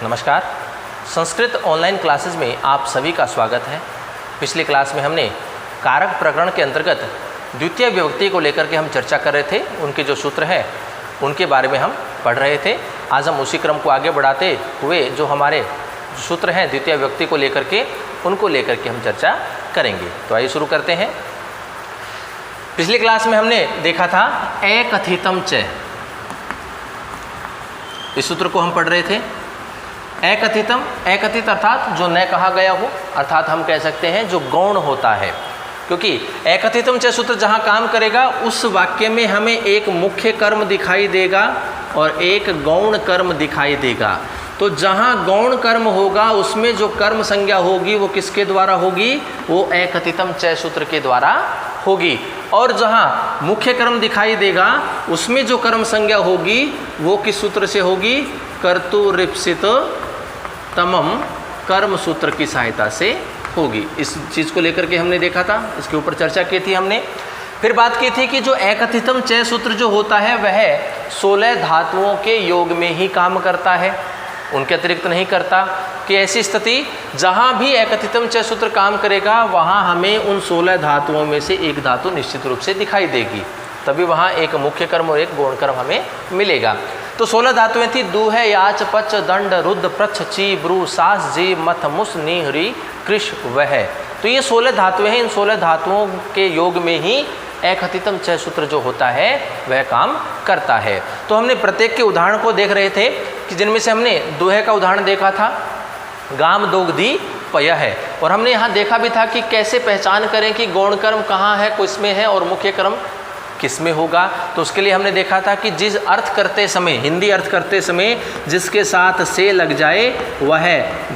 नमस्कार। Sanskrit online classes में आप सभी का स्वागत है। पिछली क्लास में हमने कारक प्रकरण के अंतर्गत द्वितीय विभक्ति को लेकर के हम चर्चा कर रहे थे। उनके जो सूत्र हैं उनके बारे में हम पढ़ रहे थे। आज हम उसी क्रम को आगे बढ़ाते हुए जो हमारे सूत्र हैं द्वितीय विभक्ति को लेकर के उनको लेकर के हम चर्चा करेंगे। तो आइए शुरू करते हैं। पिछली क्लास में हमने देखा था एकथितम च, इस सूत्र को हम पढ़ रहे थे। एकथितम, एकथित अर्थात जो न कहा गया हो, अर्थात हम कह सकते हैं जो गौण होता है, क्योंकि एकथितम च सूत्र जहाँ काम करेगा उस वाक्य में हमें एक मुख्य कर्म दिखाई देगा और एक गौण कर्म दिखाई देगा। तो जहाँ गौण कर्म होगा उसमें जो कर्म संज्ञा होगी वो किसके द्वारा होगी? वो एकथितम च सूत्र के द्वारा होगी। और जहाँ मुख्य कर्म दिखाई देगा उसमें जो कर्म संज्ञा होगी वो किस सूत्र से होगी? कर्तुरीप्सित तमम कर्म सूत्र की सहायता से होगी। इस चीज़ को लेकर के हमने देखा था, इसके ऊपर चर्चा की थी हमने। फिर बात की थी कि जो एकथितम च सूत्र जो होता है वह 16 धातुओं के योग में ही काम करता है, उनके अतिरिक्त नहीं करता। कि ऐसी स्थिति जहाँ भी एकथितम च सूत्र काम करेगा वहाँ हमें उन 16 धातुओं में से एक धातु निश्चित रूप से दिखाई देगी, तभी वहाँ एक मुख्य कर्म और एक गौण कर्म हमें मिलेगा। तो 16 धातुएं थी दूह, याच, पच, दंड, रुद्र, प्रच्छ, ची, ब्रू, सास, जी, मथ, मुस, नी, हरि, कृष, वह। तो ये 16 धातुएं हैं। इन 16 धातुओं के योग में ही एकथितम च सूत्र जो होता है वह काम करता है। तो हमने प्रत्येक के उदाहरण को देख रहे थे कि जिनमें से हमने दोहे का उदाहरण देखा था, गाम दोग्धी पय है। और हमने यहाँ देखा भी था कि कैसे पहचान करें कि गौण कर्म कहाँ है, किसमें है और मुख्य कर्म किसमें होगा। तो उसके लिए हमने देखा था कि जिस अर्थ करते समय, हिंदी अर्थ करते समय जिसके साथ से लग जाए वह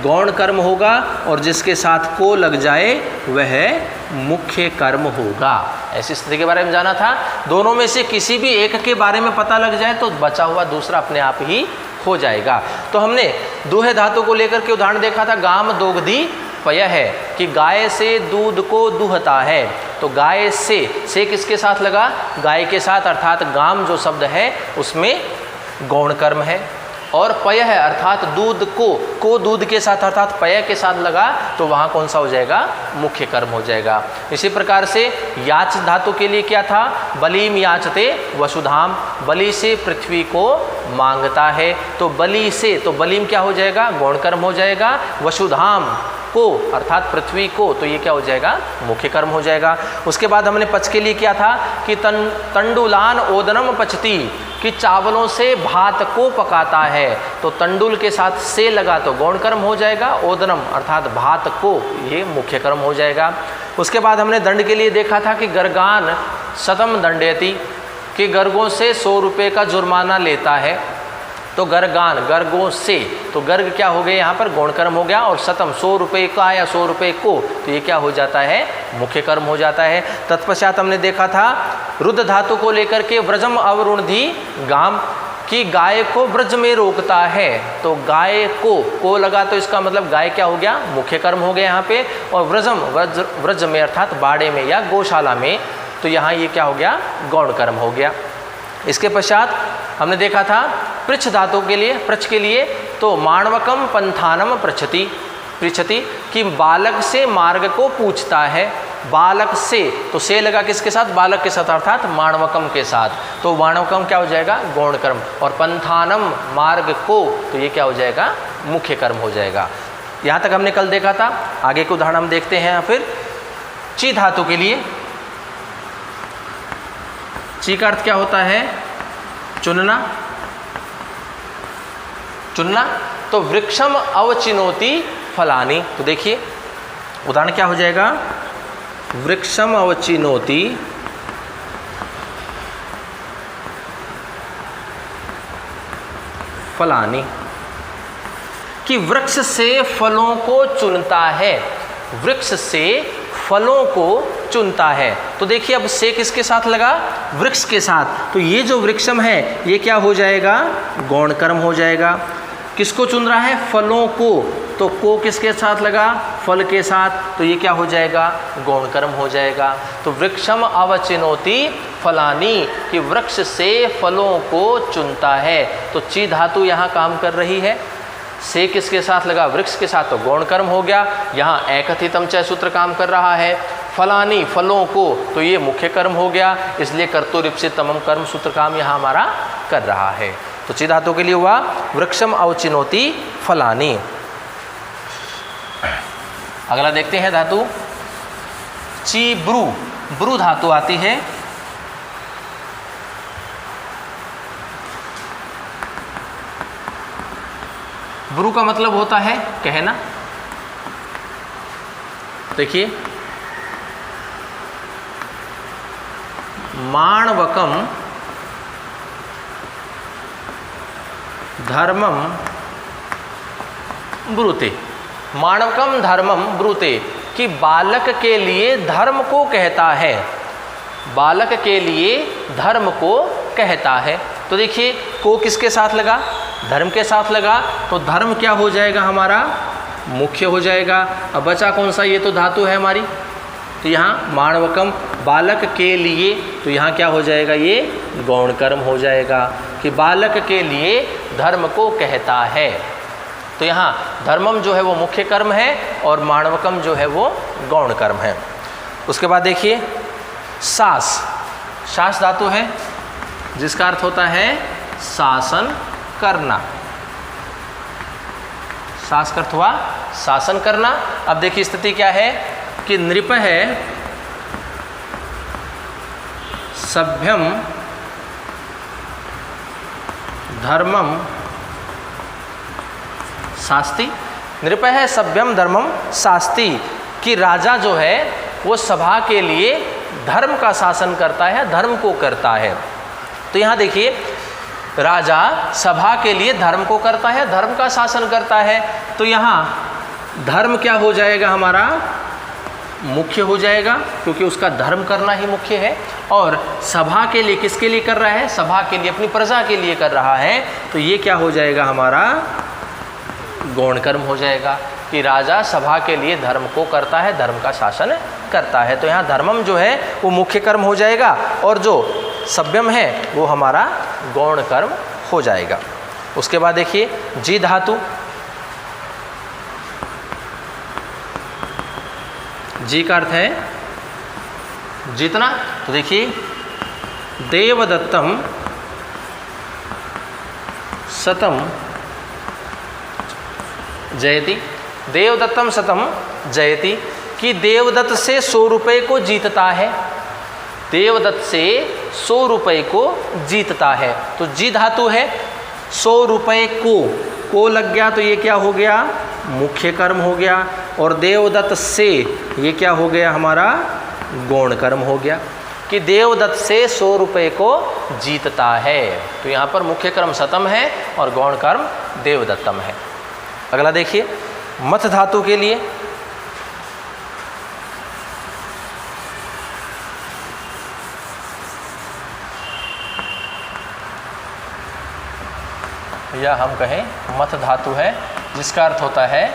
गौण कर्म होगा और जिसके साथ को लग जाए वह मुख्य कर्म होगा। ऐसी स्थिति के बारे में जाना था। दोनों में से किसी भी एक के बारे में पता लग जाए तो बचा हुआ दूसरा अपने आप ही हो जाएगा। तो हमने दूह धातु को लेकर के उदाहरण देखा था, गाम दोग्धी पय है कि गाय से दूध को दूहता है। तो गाय से किसके साथ लगा? गाय के साथ, अर्थात गाम जो शब्द है उसमें गौण कर्म है। और पय है अर्थात दूध को दूध के साथ अर्थात पय के साथ लगा तो वहाँ कौन सा हो जाएगा? मुख्य कर्म हो जाएगा। इसी प्रकार से याच धातु के लिए क्या था? बलिम याचते वसुधाम, बलि से पृथ्वी को मांगता है। तो बलि से, तो बलिम क्या हो जाएगा? गौण कर्म हो जाएगा। वसुधाम को अर्थात पृथ्वी को, तो ये क्या हो जाएगा? मुख्य कर्म हो जाएगा। उसके बाद हमने पच के लिए क्या था कि तंडुलान ओदनम पचती, कि चावलों से भात को पकाता है। तो तंडुल के साथ से लगा तो गौण कर्म हो जाएगा, ओदनम अर्थात भात को, ये मुख्य कर्म हो जाएगा। उसके बाद हमने दंड के लिए देखा था कि गर्गान शतम दंडयति, कि गर्गों से 100 रुपये का जुर्माना लेता है। तो गर्गान, गर्गों से, तो गर्ग क्या हो गया? यहाँ पर गौण कर्म हो गया। और शतम 100 रुपये का या 100 रुपये को, तो ये क्या हो जाता है? मुख्य कर्म हो जाता है। तत्पश्चात हमने देखा था रुद्र धातु को लेकर के व्रजम अवरुणधि गाम, कि गाय को व्रज में रोकता है। तो गाय को लगा तो इसका मतलब गाय क्या हो गया? मुख्य कर्म हो गया यहाँ पे। और व्रजम व्रज में अर्थात बाड़े में या गौशाला में, तो यहाँ ये क्या हो गया? गौण कर्म हो गया। इसके पश्चात हमने देखा था पृच्छ धातु के लिए, पृच्छ के लिए तो माणवकम पंथानम पृच्छति, पृच्छति कि बालक से मार्ग को पूछता है। बालक से, तो से लगा किसके साथ? बालक के साथ अर्थात माणवकम के साथ। तो माणवकम क्या हो जाएगा? गौण कर्म। और पंथानम मार्ग को, तो ये क्या हो जाएगा? मुख्य कर्म हो जाएगा। यहाँ तक हमने कल देखा था। आगे के उदाहरण हम देखते हैं। फिर ची धातु के लिए, ची का अर्थ क्या होता है? चुनना, चुनना। तो वृक्षम अवचिनोति फलानी, तो देखिए उदाहरण क्या हो जाएगा? वृक्षम अवचिनोति फलानी, कि वृक्ष से फलों को चुनता है। वृक्ष से फलों को चुनता है। तो देखिए अब से किसके साथ लगा? वृक्ष के साथ। तो ये जो वृक्षम है ये क्या हो जाएगा? गौण कर्म हो जाएगा। किसको चुन रहा है? फलों को। तो को किसके साथ लगा? फल के साथ। तो ये क्या हो जाएगा? गौण कर्म हो जाएगा। तो वृक्षम अवचिनोति फलानी, कि वृक्ष से फलों को चुनता है। तो ची धातु यहाँ काम कर रही है। से किसके साथ लगा, वृक्ष के साथ, तो गौण कर्म हो गया। यहाँ एकथितम च सूत्र काम कर रहा है। फलानी, फलों को, तो ये मुख्य कर्म हो गया, इसलिए कर्तुरिप्सित तमम कर्म सूत्र काम यहाँ हमारा कर रहा है। तो ची धातु के लिए हुआ वृक्षम अवचिनोति फलानी। अगला देखते हैं धातु ची ब्रू। ब्रू धातु आती है, ब्रू का मतलब होता है कहना। देखिए, माणवकम धर्मम ब्रूते। माणवकम धर्मम ब्रूते कि बालक के लिए धर्म को कहता है, बालक के लिए धर्म को कहता है। तो देखिए, को किसके साथ लगा, धर्म के साथ लगा, तो धर्म क्या हो जाएगा हमारा, मुख्य हो जाएगा। अब बचा कौन सा, ये तो धातु है हमारी, तो यहाँ माणवकम बालक के लिए, तो यहाँ क्या हो जाएगा, ये गौण कर्म हो जाएगा कि बालक के लिए धर्म को कहता है। तो यहाँ धर्मम जो है वो मुख्य कर्म है और माणवकम जो है वो गौण कर्म है। उसके बाद देखिए सास। सास धातु है जिसका अर्थ होता है शासन करना। सास का अर्थ हुआ शासन करना। अब देखिए स्थिति क्या है कि नृप है सभ्यम धर्मम शास्ति। नृप है सभ्यम धर्मम शास्ति कि राजा जो है वो सभा के लिए धर्म का शासन करता है, धर्म को करता है। तो यहाँ देखिए राजा सभा के लिए धर्म को करता है, धर्म का शासन करता है। तो यहाँ धर्म क्या हो जाएगा हमारा, मुख्य हो जाएगा क्योंकि उसका धर्म करना ही मुख्य है। और सभा के लिए किसके लिए कर रहा है, सभा के लिए, अपनी प्रजा के लिए कर रहा है। तो ये क्या हो जाएगा हमारा गौण कर्म हो जाएगा कि राजा सभा के लिए धर्म को करता है, धर्म का शासन करता है। तो यहाँ धर्मम जो है वो मुख्य कर्म हो जाएगा और जो सभ्यम है वो हमारा गौण कर्म हो जाएगा। उसके बाद देखिए जी धातु। जी का अर्थ है जीतना। तो देखिए देवदत्तम शतम जयति। देवदत्तम शतम जयति कि देवदत्त से 100 रुपये को जीतता है, देवदत्त से 100 रुपये को जीतता है। तो जी धातु है 100 रुपये को लग गया तो ये क्या हो गया, मुख्य कर्म हो गया। और देवदत्त से ये क्या हो गया हमारा गौण कर्म हो गया कि देवदत्त से 100 रुपये को जीतता है। तो यहाँ पर मुख्य कर्म शतम है और गौण कर्म देवदत्तम है। अगला देखिए मथ धातु के लिए या हम कहें मथ धातु है जिसका अर्थ होता है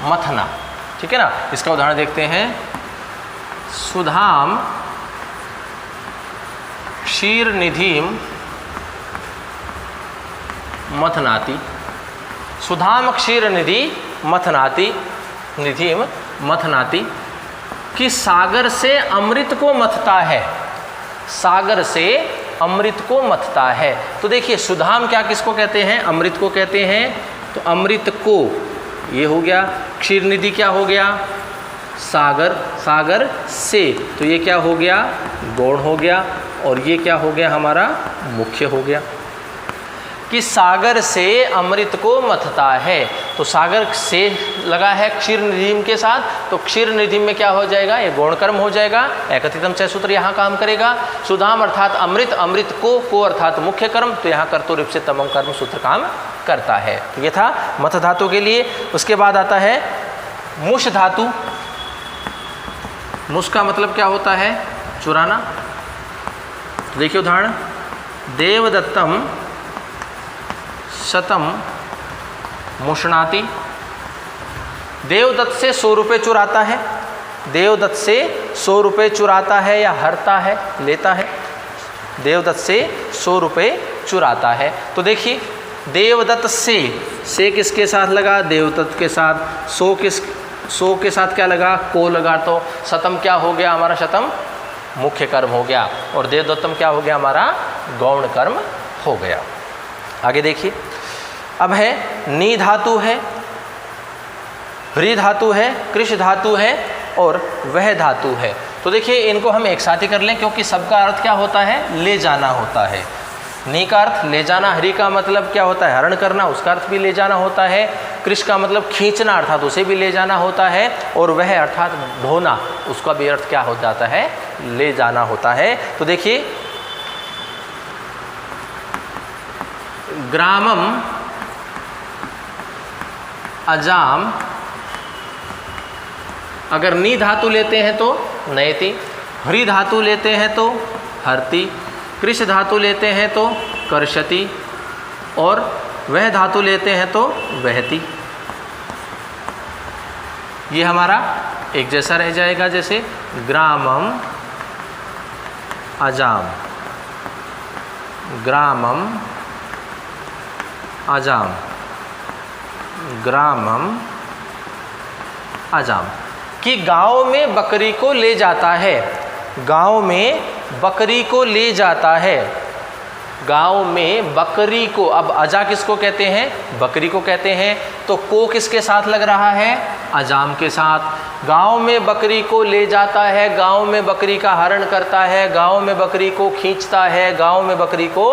मथना। ठीक है ना। इसका उदाहरण देखते हैं। सुधाम क्षीर निधिम मथनाति। सुधाम क्षीर निधि मथनाति, निधिम मथनाति कि सागर से अमृत को मथता है, सागर से अमृत को मथता है। तो देखिए सुधाम क्या किसको कहते हैं, अमृत को कहते हैं। तो अमृत को ये हो गया, क्षीर निधि क्या हो गया, सागर, सागर से, तो ये क्या हो गया गौण हो गया। और ये क्या हो गया हमारा मुख्य हो गया कि सागर से अमृत को मथता है। तो सागर से लगा है क्षीर निधिम के साथ, तो क्षीर निधिम में क्या हो जाएगा, ये गौण कर्म हो जाएगा। एकथितम च सूत्र यहाँ काम करेगा। सुधाम अर्थात अमृत, अमृत को अर्थात मुख्य कर्म, तो यहाँ कर्तुरिप्सित तमम कर्म सूत्र काम करता है। तो ये था मथ धातु के लिए। उसके बाद आता है मुष धातु। मुष का मतलब क्या होता है, चुराना। तो देखिए उदाहरण, देवदत्तम शतम मुषणाति। देवदत्त से 100 रुपये चुराता है, देवदत्त से 100 रुपये चुराता है या हरता है, लेता है। देवदत्त से 100 रुपये चुराता है। तो देखिए देवदत्त से किसके साथ लगा? देवदत्त के साथ। सो के साथ क्या लगा? को लगा। तो शतम क्या हो गया हमारा? शतम मुख्य कर्म हो गया और देवदत्तम क्या हो गया हमारा? गौण कर्म हो गया। आगे देखिए, अब है नी धातु है, ह्री धातु है, कृष धातु है और वह धातु है। तो देखिए इनको हम एक साथ ही कर लें क्योंकि सबका अर्थ क्या होता है? ले जाना होता है। नी का अर्थ ले जाना, हरि का मतलब क्या होता है? हरण करना, उसका अर्थ भी ले जाना होता है। कृष का मतलब खींचना अर्थात उसे भी ले जाना होता है। और वह अर्थात ढोना, उसका भी अर्थ क्या हो जाता है? ले जाना होता है। तो देखिए ग्रामम अजाम, अगर नी धातु लेते हैं तो नयति, ह्री धातु लेते हैं तो हरति, कृष धातु लेते हैं तो कर्षति और वह धातु लेते हैं तो वहति। ये हमारा एक जैसा रह जाएगा, जैसे ग्रामम अजाम, ग्रामम अजाम, ग्रामम अजाम। कि गांव में बकरी को ले जाता है, गांव में बकरी को ले जाता है, गांव में बकरी को। अब अजा किसको कहते हैं? बकरी को कहते हैं। तो को किसके साथ लग रहा है? अजाम के साथ। गांव में बकरी को ले जाता है, गांव में बकरी का हरण करता है, गांव में बकरी को खींचता है, गांव में बकरी को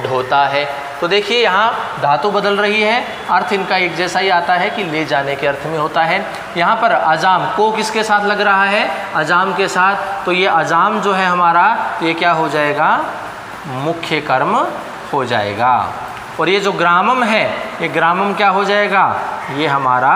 ढोता है। तो देखिए यहाँ धातु बदल रही है, अर्थ इनका एक जैसा ही आता है कि ले जाने के अर्थ में होता है। यहाँ पर अजाम को किसके साथ लग रहा है? अजाम के साथ। तो ये अजाम जो है हमारा, ये क्या हो जाएगा? मुख्य कर्म हो जाएगा। और ये जो ग्रामम है, ये ग्रामम क्या हो जाएगा? ये हमारा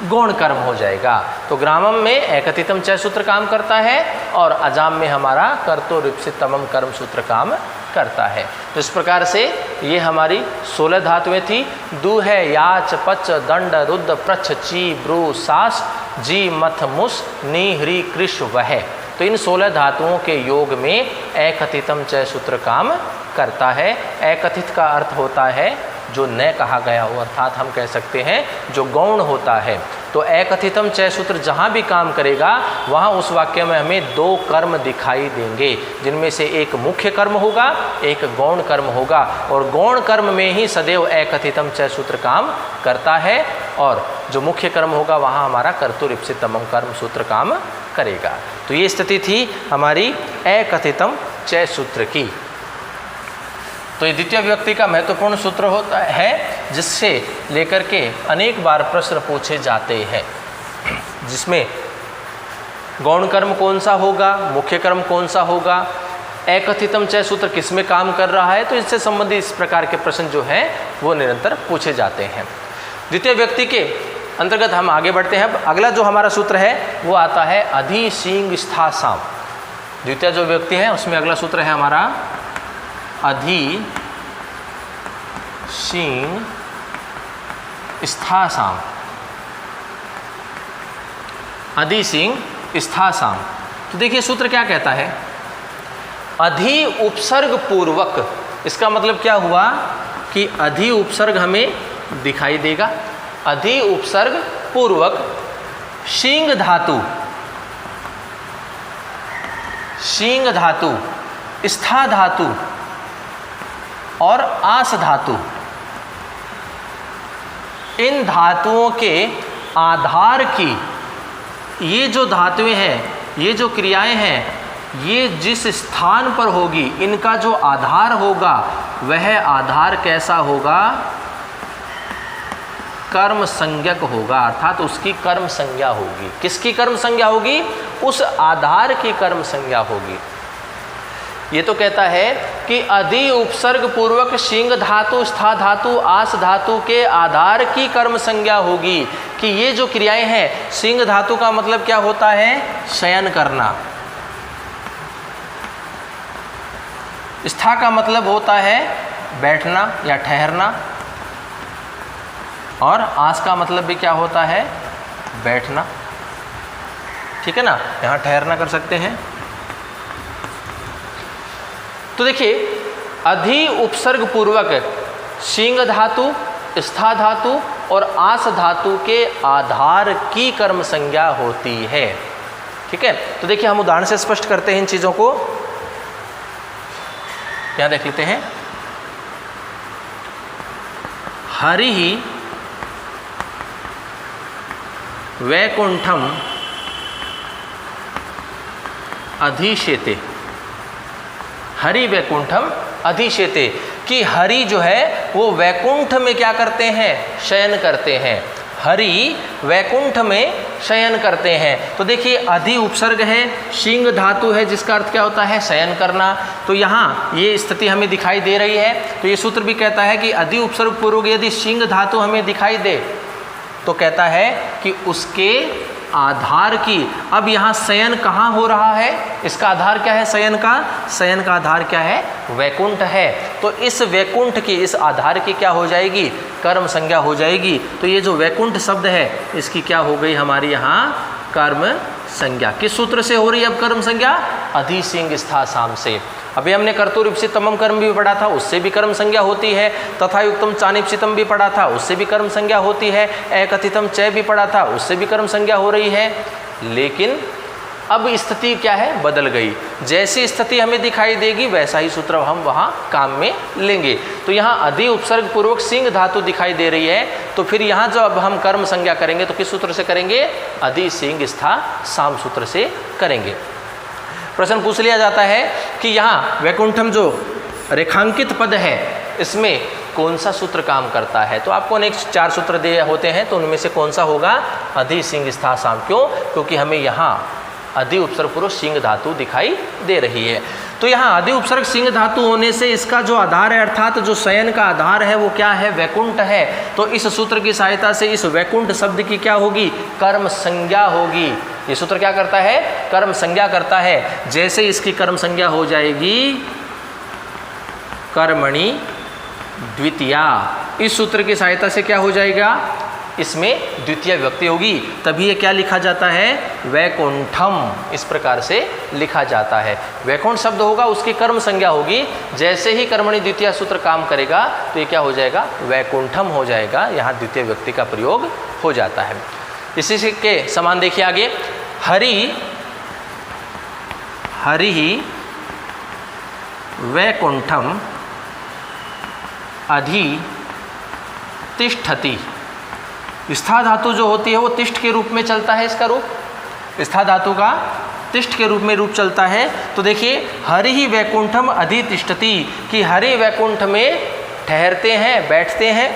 गौण कर्म हो जाएगा। तो ग्रामम में एकतितम चय सूत्र काम करता है और अजाम में हमारा कर्तो रिप्सितमम कर्म सूत्र काम करता है। तो इस प्रकार से ये हमारी 16 धातुएं थी। दु है याच पच दंड रुद्र प्रच्छ ची ब्रू सास जी मथ मुस नी ह्री कृष वह। तो इन 16 धातुओं के योग में एकथितम चय सूत्र काम करता है। एकथित का अर्थ होता है जो न कहा गया हो, अर्थात हम कह सकते हैं जो गौण होता है। तो एकथितम चय सूत्र जहाँ भी काम करेगा वहाँ उस वाक्य में हमें 2 कर्म दिखाई देंगे, जिनमें से एक मुख्य कर्म होगा, एक गौण कर्म होगा। और गौण कर्म में ही सदैव एकथितम चय सूत्र काम करता है और जो मुख्य कर्म होगा वहाँ हमारा कर्तुरिप्सितमम कर्म सूत्र काम करेगा। तो ये स्थिति थी हमारी एकथितम चय सूत्र की। तो ये द्वितीय विभक्ति का महत्वपूर्ण सूत्र होता है, जिससे लेकर के अनेक बार प्रश्न पूछे जाते हैं, जिसमें गौण कर्म कौन सा होगा, मुख्य कर्म कौन सा होगा, एकथितम चय सूत्र किस में काम कर रहा है। तो इससे संबंधित इस प्रकार के प्रश्न जो हैं वो निरंतर पूछे जाते हैं। द्वितीय विभक्ति के अंतर्गत हम आगे बढ़ते हैं। अब अगला जो हमारा सूत्र है वो आता है अधि सींग स्था साम। द्वितीय जो विभक्ति है उसमें अगला सूत्र है हमारा अधि सींग स्था साम। अधि सींग स्था साम। तो देखिए सूत्र क्या कहता है? अधि उपसर्ग पूर्वक, इसका मतलब क्या हुआ कि अधि उपसर्ग हमें दिखाई देगा। अधि उपसर्ग पूर्वक सींग धातु, सींग धातु, स्था धातु और आस धातु, इन धातुओं के आधार की ये जो धातुएं हैं, ये जो क्रियाएं हैं, ये जिस स्थान पर होगी, इनका जो आधार होगा वह आधार कैसा होगा? कर्म संज्ञक होगा, अर्थात उसकी कर्म संज्ञा होगी। किसकी कर्म संज्ञा होगी? उस आधार की कर्म संज्ञा होगी। ये तो कहता है कि अधि उपसर्ग पूर्वक सींग धातु, स्था धातु, आस धातु के आधार की कर्म संज्ञा होगी। कि ये जो क्रियाएं हैं, सींग धातु का मतलब क्या होता है? शयन करना। स्था का मतलब होता है बैठना या ठहरना, और आस का मतलब भी क्या होता है? बैठना। ठीक है ना, यहाँ ठहरना कर सकते हैं। तो देखिए अधि उपसर्ग पूर्वक शींग धातु, स्था धातु और आस धातु के आधार की कर्म संज्ञा होती है। ठीक है, तो देखिए हम उदाहरण से स्पष्ट करते हैं इन चीजों को। यहां देख लेते हैं, हरि वैकुंठम अधिशेते, हरि वैकुंठम अधिशेते, कि हरि जो है वो वैकुंठ में क्या करते हैं, शयन करते हैं। हरि वैकुंठ में शयन करते हैं। तो देखिए अधि उपसर्ग है, शींग धातु है जिसका अर्थ क्या होता है, शयन करना। तो यहाँ ये स्थिति हमें दिखाई दे रही है। तो ये सूत्र भी कहता है कि अधि उपसर्ग पूर्वक यदि शींग धातु हमें दिखाई दे तो कहता है कि उसके आधार की, अब यहाँ शयन कहाँ हो रहा है, इसका आधार क्या है, शयन का आधार क्या है, वैकुंठ है। तो इस वैकुंठ की, इस आधार की क्या हो जाएगी, कर्म संज्ञा हो जाएगी। तो ये जो वैकुंठ शब्द है इसकी क्या हो गई हमारी यहाँ कर्म संज्ञा। किस सूत्र से हो रही है अब कर्म संज्ञा, अधि शींग स्था साम से। अभी हमने कर्तुरीप्सित तमम कर्म भी पढ़ा था, उससे भी कर्म संज्ञा होती है। तथा युक्तम चानिप्सितम भी पढ़ा था, उससे भी कर्म संज्ञा होती है। एकथितम चय भी पढ़ा था, उससे भी कर्म संज्ञा हो रही है। लेकिन अब स्थिति क्या है, बदल गई। जैसी स्थिति हमें दिखाई देगी वैसा ही सूत्र हम वहाँ काम में लेंगे। तो यहाँ अधि उपसर्ग पूर्वक सिंह धातु दिखाई दे रही है, तो फिर यहाँ जब हम कर्म संज्ञा करेंगे तो किस सूत्र से करेंगे, अधि सिंह स्था साम सूत्र से करेंगे। प्रश्न पूछ लिया जाता है कि यहाँ वैकुंठम जो रेखांकित पद है इसमें कौन सा सूत्र काम करता है। तो आपको अनेक 4 सूत्र दिए होते हैं, तो उनमें से कौन सा होगा, अधि सिंह स्था साम। क्यों, क्योंकि हमें यहाँ अधि उपसर्ग पूर्वक सिंह धातु दिखाई दे रही है। तो यहाँ अधि उपसर्ग सिंह धातु होने से इसका जो आधार है, अर्थात जो शयन का आधार है वो क्या है, वैकुंठ है। तो इस सूत्र की सहायता से इस वैकुंठ शब्द की क्या होगी, कर्म संज्ञा होगी। ये सूत्र क्या करता है, कर्म संज्ञा करता है। जैसे इसकी कर्म संज्ञा हो जाएगी कर्मणि द्वितीया, इस सूत्र की सहायता से क्या हो जाएगा, इसमें द्वितीय विभक्ति होगी। तभी ये क्या लिखा जाता है, वैकुंठम, इस प्रकार से लिखा जाता है। वैकुंठ शब्द होगा उसकी कर्म संज्ञा होगी। जैसे ही कर्मणि द्वितीय सूत्र काम करेगा तो ये क्या हो जाएगा, वैकुंठम हो जाएगा। यहाँ द्वितीय विभक्ति का प्रयोग हो जाता है। इसी के समान देखिए आगे, हरि वैकुंठम अधि तिष्ठति। स्था धातु जो होती है वो तिष्ठ के रूप में चलता है, इसका रूप स्था धातु का तिष्ठ के रूप में रूप चलता है। तो देखिए हरि वैकुंठम अधि तिष्ठति, कि हरि वैकुंठ में ठहरते हैं, बैठते हैं,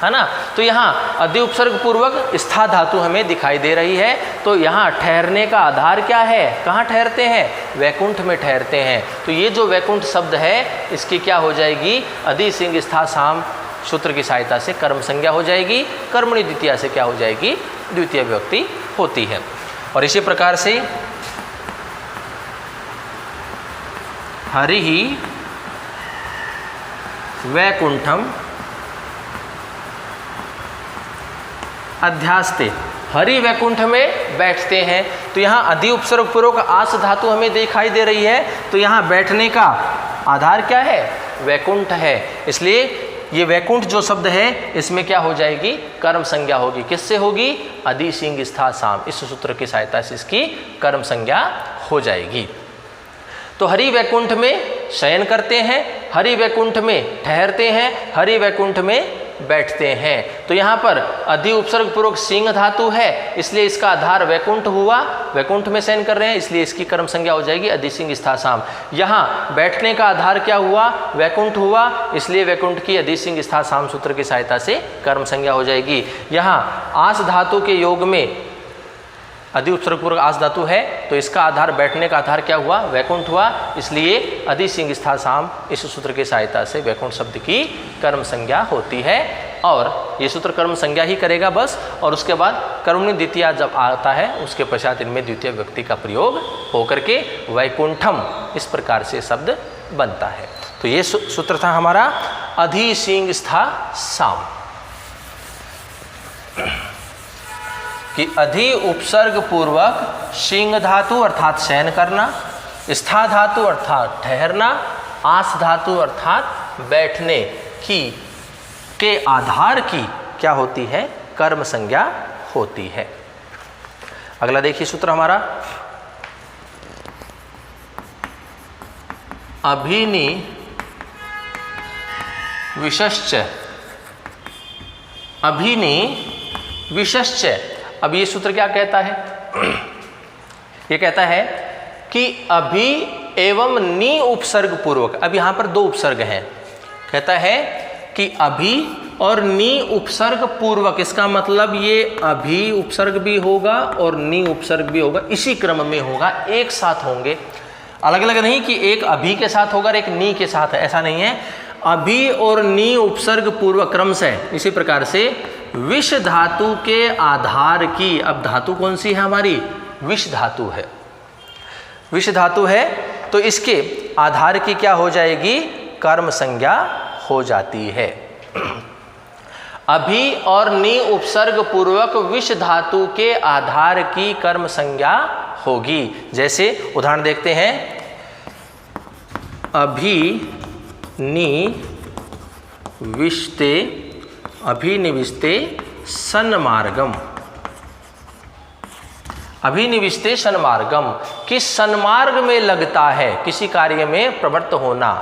है ना। तो यहाँ अधि उपसर्ग पूर्वक स्था धातु हमें दिखाई दे रही है। तो यहाँ ठहरने का आधार क्या है, कहाँ ठहरते हैं, वैकुंठ में ठहरते हैं। तो ये जो वैकुंठ शब्द है इसकी क्या हो जाएगी, अधि सिंह स्था साम सूत्र की सहायता से कर्म संज्ञा हो जाएगी। कर्मणि द्वितीया से क्या हो जाएगी, द्वितीय विभक्ति होती है। और इसी प्रकार से हरि वैकुंठम अध्यास्ते, हरि वैकुंठ में बैठते हैं। तो यहाँ अधि उपसर्ग पूर्वक आस धातु हमें दिखाई दे रही है। तो यहाँ बैठने का आधार क्या है, वैकुंठ है। इसलिए ये वैकुंठ जो शब्द है इसमें क्या हो जाएगी, कर्म संज्ञा होगी। किससे होगी, अधि सिंह स्था साम, इस सूत्र की सहायता से इसकी कर्म संज्ञा हो जाएगी। तो हरि वैकुंठ में शयन करते हैं, हरि वैकुंठ में ठहरते हैं, हरि वैकुंठ में बैठते हैं। तो यहाँ पर अधि उपसर्ग पूर्वक सिंह धातु है, इसलिए इसका आधार वैकुंठ हुआ, वैकुंठ में शयन कर रहे हैं, इसलिए इसकी कर्म संज्ञा हो जाएगी अधि सिंह स्था साम। यहाँ बैठने का आधार क्या हुआ, वैकुंठ हुआ, इसलिए वैकुंठ की अधि सिंह स्था साम सूत्र की सहायता से कर्म संज्ञा हो जाएगी। यहाँ आस धातु के योग में अधि उपसर्ग पूर्वक आस धातु है, तो इसका आधार, बैठने का आधार क्या हुआ, वैकुंठ हुआ, इसलिए अधि सिंह स्था साम इस सूत्र की सहायता से वैकुंठ शब्द की कर्म संज्ञा होती है। और ये सूत्र कर्म संज्ञा ही करेगा बस। और उसके बाद कर्मणि द्वितीया जब आता है उसके पश्चात इनमें द्वितीय व्यक्ति का प्रयोग होकर के वैकुंठम इस प्रकार से शब्द बनता है। तो ये सूत्र था हमारा अधि सिंह स्था साम, कि अधि उपसर्ग पूर्वक सिंह धातु अर्थात शयन करना, स्था धातु अर्थात ठहरना, आस धातु अर्थात बैठने की के आधार की क्या होती है, कर्म संज्ञा होती है। अगला देखिए सूत्र हमारा, अभिनि विशश्च, अभिनि विशश्च। अब ये सूत्र क्या कहता है, ये कहता है कि अभि एवं नि उपसर्ग पूर्वक, अब यहाँ पर दो उपसर्ग हैं, कहता है कि अभि और नि उपसर्ग पूर्वक, इसका मतलब ये अभि उपसर्ग भी होगा और नि उपसर्ग भी होगा, इसी क्रम में होगा, एक साथ होंगे, अलग अलग नहीं कि एक अभि के साथ होगा और एक नि के साथ है, ऐसा नहीं है। अभि और नि उपसर्ग पूर्वक क्रम से, इसी प्रकार से विष धातु के आधार की, अब धातु कौन सी है हमारी, विष धातु है, विष धातु है, तो इसके आधार की क्या हो जाएगी, कर्म संज्ञा हो जाती है। अभि और नि उपसर्ग पूर्वक विष धातु के आधार की कर्म संज्ञा होगी। जैसे उदाहरण देखते हैं, अभि नि विष्टे, अभिनिविष्टे सन्मार्गम, अभिनिविष्टे सन्मार्गम, किस सन्मार्ग में लगता है, किसी कार्य में प्रवृत्त होना।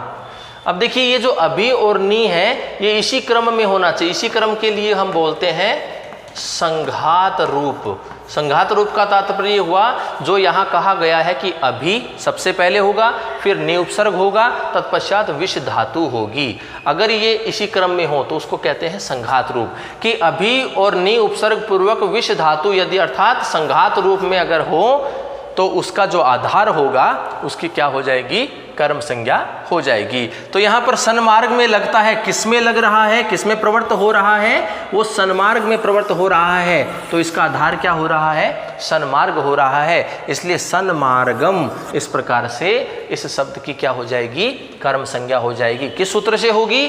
अब देखिए ये जो अभि और नि है ये इसी क्रम में होना चाहिए, इसी क्रम के लिए हम बोलते हैं संघात रूप। संघात रूप का तात्पर्य हुआ जो यहाँ कहा गया है कि अभि सबसे पहले होगा, फिर नि उपसर्ग होगा, तत्पश्चात विष धातु होगी। अगर ये इसी क्रम में हो तो उसको कहते हैं संघात रूप, कि अभि और नि उपसर्ग पूर्वक विष धातु यदि अर्थात संघात रूप में अगर हो तो उसका जो आधार होगा उसकी क्या हो जाएगी, कर्म संज्ञा हो जाएगी। तो यहाँ पर सन्मार्ग में लगता है, किस में लग रहा है, किस में प्रवृत्त हो रहा है, वो सन्मार्ग में प्रवृत्त हो रहा है, तो इसका आधार क्या हो रहा है, सन्मार्ग हो रहा है, इसलिए सन्मार्गम, इस प्रकार से इस शब्द की क्या हो जाएगी, कर्म संज्ञा हो जाएगी। किस सूत्र से होगी,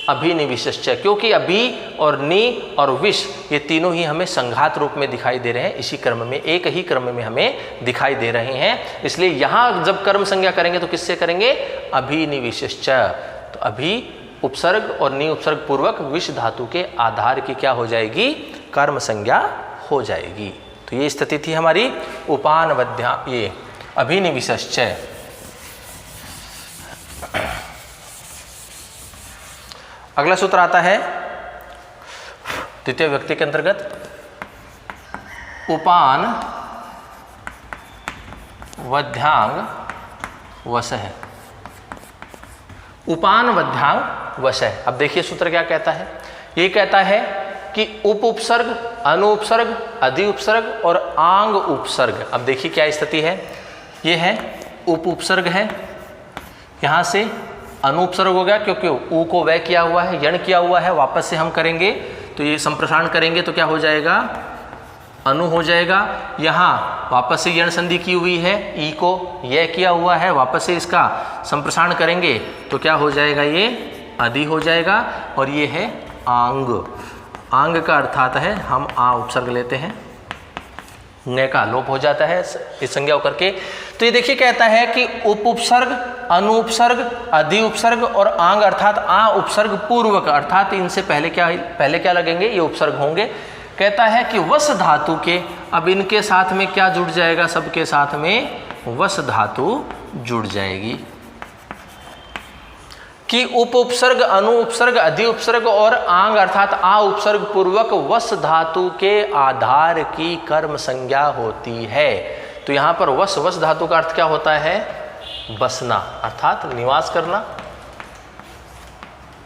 अभिनिविश्च, क्योंकि अभि और नि और विष ये तीनों ही हमें संघात रूप में दिखाई दे रहे हैं, इसी क्रम में, एक ही क्रम में हमें दिखाई दे रहे हैं, इसलिए यहाँ जब कर्म संज्ञा करेंगे तो किससे करेंगे, अभिनिविश्च। तो अभि उपसर्ग और नि उपसर्ग पूर्वक विष धातु के आधार की क्या हो जाएगी, कर्म संज्ञा हो जाएगी। तो ये स्थिति थी हमारी उपानवद्या, ये अभिनिविश्च। अगला सूत्र आता है द्वितीय व्यक्ति के अंतर्गत, उपान वध्यांग वशः, उपान वध्यांग वशः। अब देखिए सूत्र क्या कहता है, ये कहता है कि उप उपसर्ग, अनु उपसर्ग, अधि उपसर्ग और आंग उपसर्ग। अब देखिए क्या स्थिति है, ये है उप उपसर्ग है, यहाँ से अनुपसर्ग हो गया क्योंकि ऊ को वह किया हुआ है, यण किया हुआ है, वापस से हम करेंगे तो ये संप्रसारण करेंगे तो क्या हो जाएगा, अनु हो जाएगा। यहाँ वापस से यण संधि की हुई है, ई को यह किया हुआ है, वापस से इसका संप्रसारण करेंगे तो क्या हो जाएगा, ये अधि हो जाएगा। और ये है आंग, आंग का अर्थात है, हम आ उपसर्ग लेते हैं, न का लोप हो जाता है इस संज्ञा होकर के। तो ये देखिए कहता है कि उप उपसर्ग, अनु उपसर्ग, अधि उपसर्ग और आंग अर्थात आ उपसर्ग पूर्वक, अर्थात इनसे पहले क्या लगेंगे, ये उपसर्ग होंगे। कहता है कि वस धातु के, अब इनके साथ में क्या जुड़ जाएगा, सबके साथ में वस धातु जुड़ जाएगी, कि उप उपसर्ग, अनु उपसर्ग, अधि उपसर्ग और आंग अर्थात आ उपसर्ग पूर्वक वस धातु के आधार की कर्म संज्ञा होती है। तो यहाँ पर वस धातु का अर्थ क्या होता है, बसना, अर्थात निवास करना,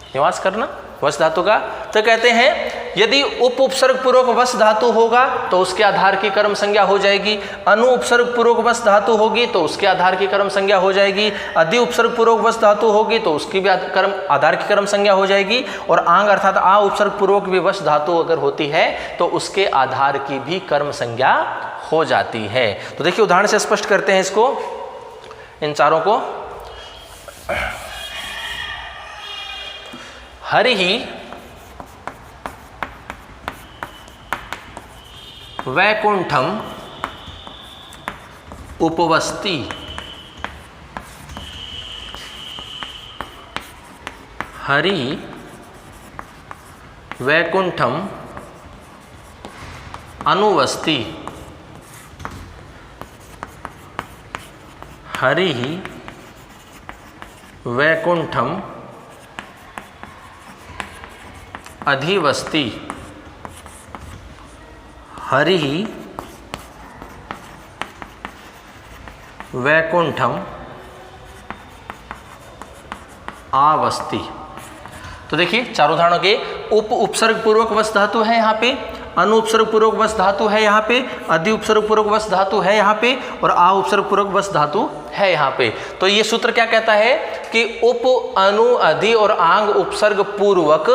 निवास करना वस धातु का। तो कहते हैं यदि उप उपसर्ग पूर्वक वस धातु होगा तो उसके आधार की कर्म संज्ञा हो जाएगी, अनु उपसर्ग पूर्वक वस धातु होगी तो उसके आधार की कर्म संज्ञा हो जाएगी, अधि उपसर्ग पूर्वक वस धातु होगी तो उसकी भी आधार की कर्म संज्ञा हो जाएगी, और आंग अर्थात आ उपसर्ग पूर्वक भी वस धातु अगर होती है तो उसके आधार की भी कर्म संज्ञा हो जाती है। तो देखिए उदाहरण से स्पष्ट करते हैं इसको, इन चारों को। हरिः वैकुंठम उपवस्ति, हरि वैकुंठम अनुवस्ति हरिः वैकुंठम अधिवस्ति हरिः वैकुंठम आवस्ति। तो देखिए चार उदाहरणों के उपसर्ग पूर्वक वस धातु है यहाँ पे, अनुपसर्ग पूर्वक वस धातु है यहाँ पे, अधि उपसर्ग पूर्वक वस धातु है यहाँ पे और आ उपसर्ग पूर्वक वस धातु है यहाँ पे। तो ये सूत्र क्या कहता है कि उप, अनु, अधि और आंग उपसर्ग पूर्वक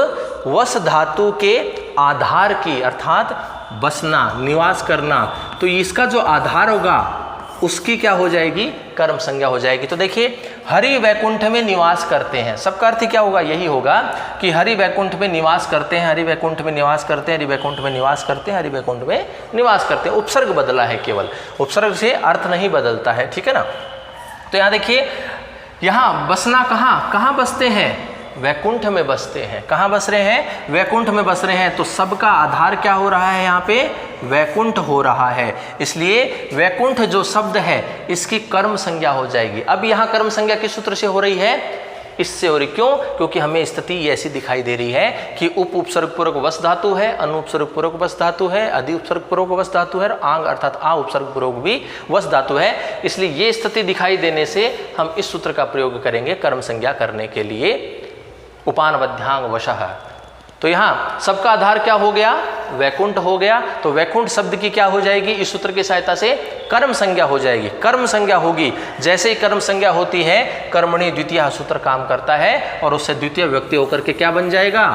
वस धातु के आधार की अर्थात बसना, निवास करना, तो इसका जो आधार होगा उसकी क्या हो जाएगी, कर्म संज्ञा हो जाएगी। तो देखिए हरि वैकुंठ में निवास करते हैं, सबका अर्थ क्या होगा, यही होगा कि हरि वैकुंठ में निवास करते हैं, हरि वैकुंठ में निवास करते हैं, हरि वैकुंठ में निवास करते हैं, हरि वैकुंठ में निवास करते हैं। उपसर्ग बदला है, केवल उपसर्ग से अर्थ नहीं बदलता है, ठीक है ना। तो यहाँ देखिए, यहाँ बसना कहाँ बसते हैं, वैकुंठ में बसते हैं। कहाँ बस रहे हैं, वैकुंठ में बस रहे हैं। तो सबका आधार क्या हो रहा है, यहाँ पे वैकुंठ हो रहा है, इसलिए वैकुंठ जो शब्द है इसकी कर्म संज्ञा हो जाएगी। अब यहाँ कर्म संज्ञा किस सूत्र से हो रही है, इससे हो रही, क्यों, क्योंकि हमें स्थिति ऐसी दिखाई दे रही है कि उपसर्ग पूर्वक वस धातु है, अनुपसर्ग पूर्वक वस धातु है, अधि उपसर्ग पूर्वक वस धातु है और आंग अर्थात आ उपसर्ग पूर्वक भी वस धातु है। इसलिए ये स्थिति दिखाई देने से हम इस सूत्र का प्रयोग करेंगे कर्म संज्ञा करने के लिए, उपानवध्यांग वशः। तो यहाँ सबका आधार क्या हो गया, वैकुंठ हो गया। तो वैकुंठ शब्द की क्या हो जाएगी, इस सूत्र की सहायता से कर्म संज्ञा हो जाएगी। कर्म संज्ञा होगी, जैसे ही कर्म संज्ञा होती है कर्मणि द्वितीय सूत्र काम करता है और उससे द्वितीय व्यक्ति होकर के क्या बन जाएगा,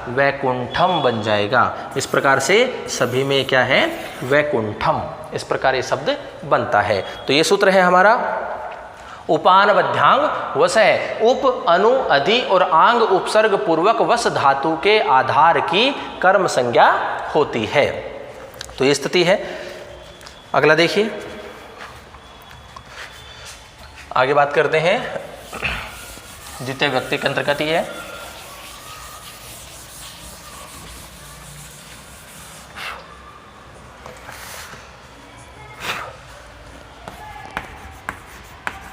वैकुंठम बन जाएगा। इस प्रकार से सभी में क्या है, वैकुंठम, इस प्रकार ये शब्द बनता है। तो ये सूत्र है हमारा उपानवध्यांग वस है, उप, अनु, अधि और आंग उपसर्ग पूर्वक वस धातु के आधार की कर्म संज्ञा होती है। तो ये स्थिति है। अगला देखिए, आगे बात करते हैं, द्वितीय व्यक्ति के अंतर्गत ही है।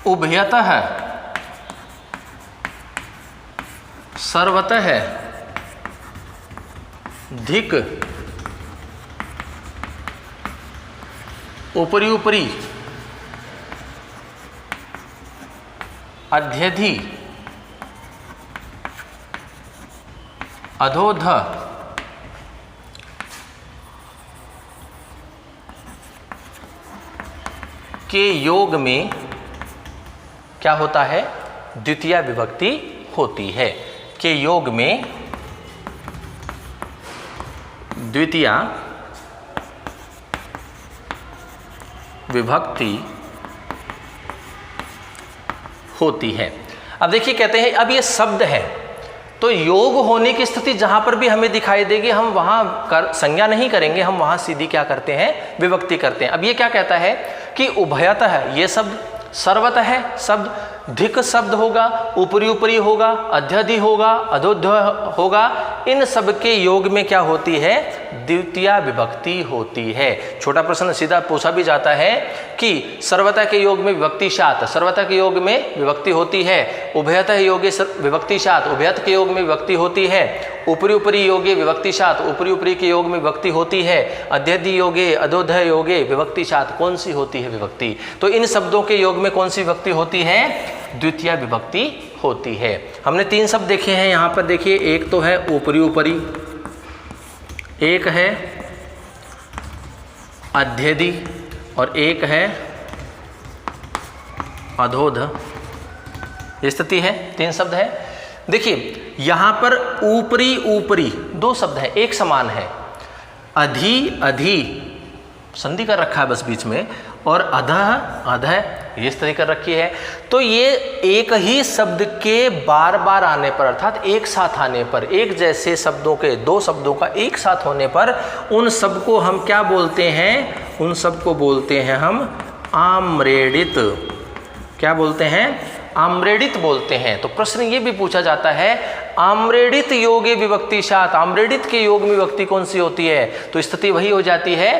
उभयतः सर्वतः धिक उपरि उपरि अध्यधि अधोध के योग में क्या होता है, द्वितीय विभक्ति होती है। के योग में द्वितीय विभक्ति होती है। अब देखिए कहते हैं, अब ये शब्द है तो योग होने की स्थिति जहां पर भी हमें दिखाई देगी हम वहां संज्ञा नहीं करेंगे, हम वहां सीधी क्या करते हैं, विभक्ति करते हैं। अब ये क्या कहता है कि उभयतः, ये शब्द सर्वतः है शब्द, धिक शब्द होगा, ऊपरी ऊपरी होगा, अध्यधि होगा, अधोध्य होगा, इन सब के योग में क्या होती है, द्वितीय विभक्ति होती है। छोटा प्रश्न सीधा पूछा भी जाता है कि सर्वतः के योग में विभक्ति शात, सर्वतः के योग में विभक्ति होती है, उभयतः योगे विभक्ति शात, उभयत के योग में विभक्ति होती है, ऊपरी ऊपरी योगे विभक्ति शात, ऊपरी ऊपरी के योग में विभक्ति होती है, अध्यधि योगे अधोध्य योगे विभक्ति शात, कौन सी होती है विभक्ति, तो इन शब्दों के योग में कौन सी विभक्ति होती है, द्वितीय विभक्ति होती है। हमने तीन शब्द देखे हैं यहाँ पर, देखिए एक तो है ऊपरी ऊपरी, एक है अध्यधि और एक है अधोध। ये स्थिति है, तीन शब्द है। देखिए यहाँ पर ऊपरी ऊपरी दो शब्द है, एक समान है, अधि अधि संधि कर रखा है बस बीच में, और अधः अधः ये स्थिति कर रखी है। तो ये एक ही शब्द के बार बार आने पर अर्थात एक साथ आने पर, एक जैसे शब्दों के, दो शब्दों का एक साथ होने पर उन सब को हम क्या बोलते हैं, उन सब को बोलते हैं हम आम्रेडित। क्या बोलते हैं, आम्रेडित बोलते हैं। तो प्रश्न ये भी पूछा जाता है आम्रेडित योगे विभक्तिशात, आम्रेडित के योग में विभक्ति कौन सी होती है? तो स्थिति वही हो जाती है,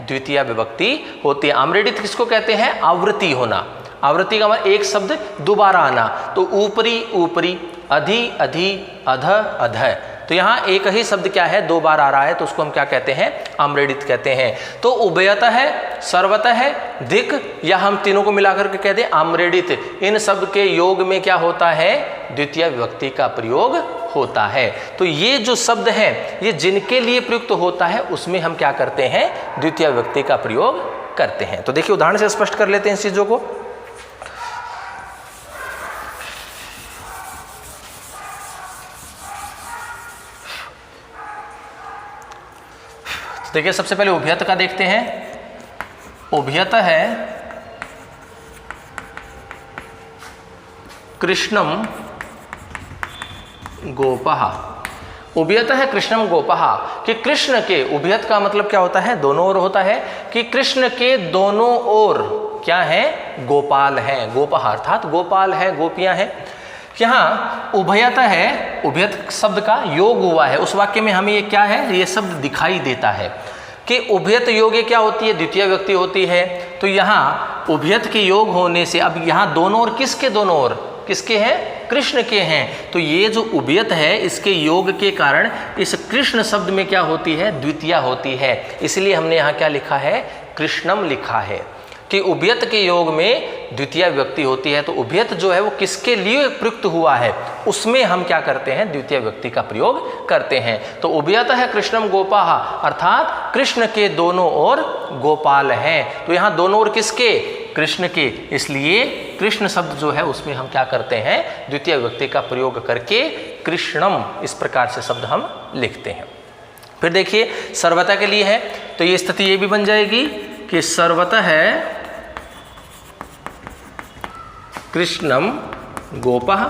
द्वितीय विभक्ति होती है। आम्रेडित किसको कहते हैं? आवृत्ति होना। आवृत्ति का मतलब एक शब्द दोबारा आना। तो ऊपरी ऊपरी, अधि अधि, अध अध, तो यहाँ एक ही शब्द क्या है, दो बार आ रहा है, तो उसको हम क्या कहते हैं? आम्रेडित कहते हैं। तो उभयतः है, सर्वतः है, दिक्, या हम तीनों को मिलाकर के कहते हैं आम्रेडित। इन शब्द के योग में क्या होता है? द्वितीय विभक्ति का प्रयोग होता है। तो ये जो शब्द हैं, ये जिनके लिए प्रयुक्त होता है उसमें हम क्या करते हैं? द्वितीय विभक्ति का प्रयोग करते हैं। तो देखिए उदाहरण से स्पष्ट कर लेते हैं इस चीजों को। देखिए सबसे पहले उभयत का देखते हैं। उभयत है कृष्णम गोपः। उभयत है कृष्णम गोपः, कि कृष्ण के, उभयत का मतलब क्या होता है? दोनों ओर होता है, कि कृष्ण के दोनों ओर क्या है? गोपाल हैं। गोपः अर्थात गोपाल है, गोपियां हैं। यहाँ उभयत है, उभयत शब्द का योग हुआ है, उस वाक्य में हमें ये क्या है? ये शब्द दिखाई देता है कि उभयत योगे क्या होती है? द्वितीय व्यक्ति होती है। तो यहाँ उभयत के योग होने से अब यहाँ दोनों ओर, किसके दोनों ओर? किसके हैं? कृष्ण के हैं। तो ये जो उभयत है, इसके योग के कारण इस कृष्ण शब्द में क्या होती है? द्वितीया होती है। इसलिए हमने यहाँ क्या लिखा है? कृष्णम लिखा है, कि उभयत के योग में द्वितीय विभक्ति होती है। तो उभयत जो है वो किसके लिए प्रयुक्त हुआ है, उसमें हम क्या करते हैं? द्वितीय विभक्ति का प्रयोग करते हैं। तो उभयत है कृष्णम गोपाः, अर्थात कृष्ण के दोनों ओर गोपाल हैं। तो यहाँ दोनों ओर किसके? कृष्ण के। इसलिए कृष्ण शब्द जो है उसमें हम क्या करते हैं? द्वितीय विभक्ति का प्रयोग करके कृष्णम, इस प्रकार से शब्द हम लिखते हैं। फिर देखिए सर्वतः के लिए है, तो ये स्थिति ये भी बन जाएगी कि सर्वतः है कृष्णम गोपः,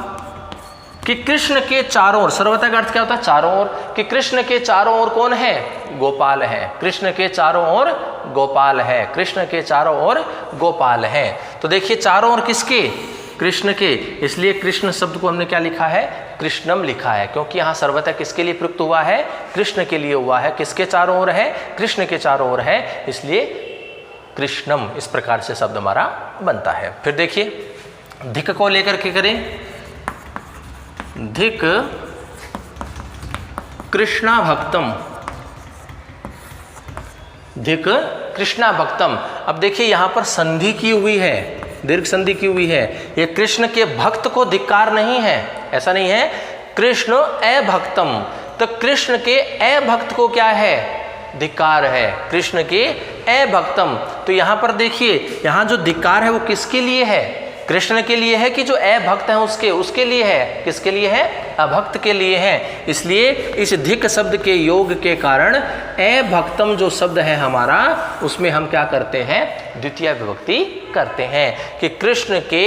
कि कृष्ण के चारों ओर, सर्वतः का अर्थ क्या होता है? चारों ओर, कि कृष्ण के चारों ओर कौन है? गोपाल है। कृष्ण के चारों ओर गोपाल है, कृष्ण के चारों ओर गोपाल है। तो देखिए चारों ओर किसके? कृष्ण के। इसलिए कृष्ण शब्द को हमने क्या लिखा है? कृष्णम लिखा है, क्योंकि यहाँ सर्वतः किसके लिए प्रयुक्त हुआ है? कृष्ण के लिए हुआ है। किसके चारों ओर है? कृष्ण के चारों ओर है, इसलिए कृष्णम, इस प्रकार से शब्द हमारा बनता है। फिर देखिए धिक को लेकर के करें, धिक कृष्णा भक्तम, धिक कृष्णा भक्तम। अब देखिए यहां पर संधि की हुई है, दीर्घ संधि की हुई है। ये कृष्ण के भक्त को धिक्कार नहीं है, ऐसा नहीं है। कृष्ण अभक्तम, तो कृष्ण के अभक्त को क्या है? धिक्कार है। कृष्ण के अभक्तम, तो यहां पर देखिए यहां जो धिक्कार है वो किसके लिए है? कृष्ण के लिए है, कि जो अभक्त है उसके लिए है? किसके लिए है? अभक्त के लिए है। इसलिए इस धिक शब्द के योग के कारण अभक्तम जो शब्द है हमारा, उसमें हम क्या करते हैं? द्वितीय विभक्ति करते हैं, कि कृष्ण के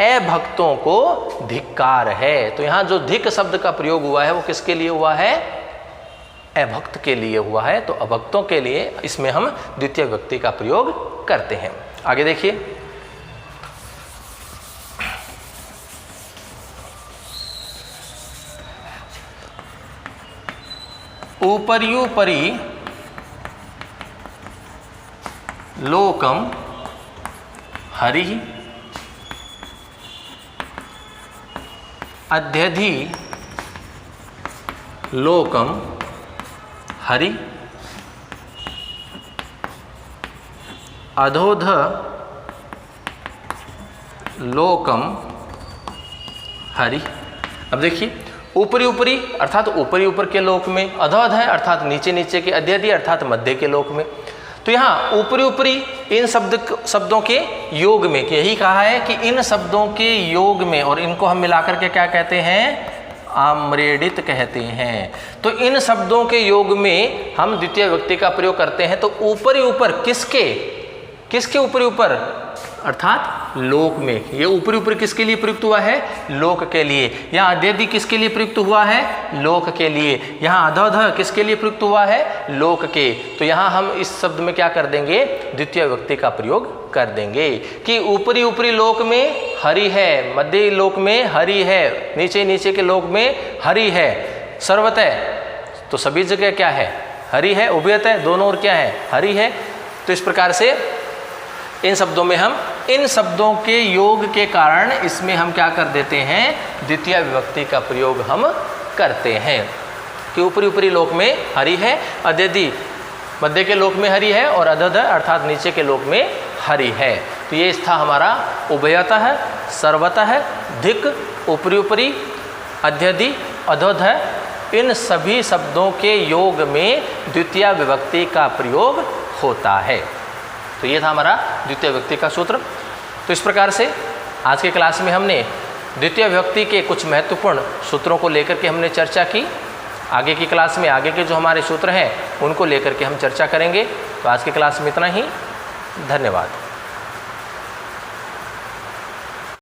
अभक्तों को धिक्कार है। तो यहाँ जो धिक शब्द का प्रयोग हुआ है वो किसके लिए हुआ है? अभक्त के लिए हुआ है। तो अभक्तों के लिए इसमें हम द्वितीय विभक्ति का प्रयोग करते हैं। आगे देखिए, ऊपर्युपरि लोकम हरिः अध्यधि लोकम हरि अधोध लोकम हरि। अब देखिए ऊपरी ऊपरी अर्थात ऊपरी ऊपर के लोक में, अधोध है अर्थात नीचे नीचे के, अध्यधि अर्थात मध्य के लोक में। तो यहाँ ऊपरी ऊपरी इन शब्दों के योग में, यही कहा है कि इन शब्दों के योग में, और इनको हम मिलाकर के क्या कहते हैं? आम्रेडित कहते हैं। तो इन शब्दों के योग में हम द्वितीय विभक्ति का प्रयोग करते हैं। तो ऊपरी ऊपर किसके ऊपरी ऊपर? अर्थात लोक में। ये ऊपरी ऊपर किसके लिए प्रयुक्त हुआ है? लोक के लिए। यहाँ अध्यधि किसके लिए प्रयुक्त हुआ है? लोक के लिए। यहाँ अधोध किसके लिए प्रयुक्त हुआ है? लोक के। तो यहाँ हम इस शब्द में क्या कर देंगे? द्वितीय विभक्ति का प्रयोग कर देंगे, कि ऊपरी ऊपरी लोक में हरि है, मध्य लोक में हरि है, नीचे नीचे के लोक में हरि है, सर्वतः तो सभी जगह क्या है, हरि है, उभयतः दोनों ओर क्या है, हरि है। तो इस प्रकार से इन शब्दों में हम इन शब्दों के योग के कारण इसमें हम क्या कर देते हैं, द्वितीय विभक्ति का प्रयोग हम करते हैं कि ऊपरी ऊपरी लोक में हरि है, अध्यधि मध्य के लोक में हरि है और अधध अर्थात नीचे के लोक में हरि है। तो ये था हमारा उभयतः है, सर्वतः है, धिक, ऊपरी ऊपरी, अध्यधि, अधोध है, इन सभी शब्दों के योग में द्वितीय विभक्ति का प्रयोग होता है। तो ये था हमारा द्वितीय विभक्ति का सूत्र। तो इस प्रकार से आज के क्लास में हमने द्वितीय विभक्ति के कुछ महत्वपूर्ण सूत्रों को लेकर के हमने चर्चा की। आगे की क्लास में आगे के जो हमारे सूत्र हैं उनको लेकर के हम चर्चा करेंगे। तो आज की क्लास में इतना ही, धन्यवाद।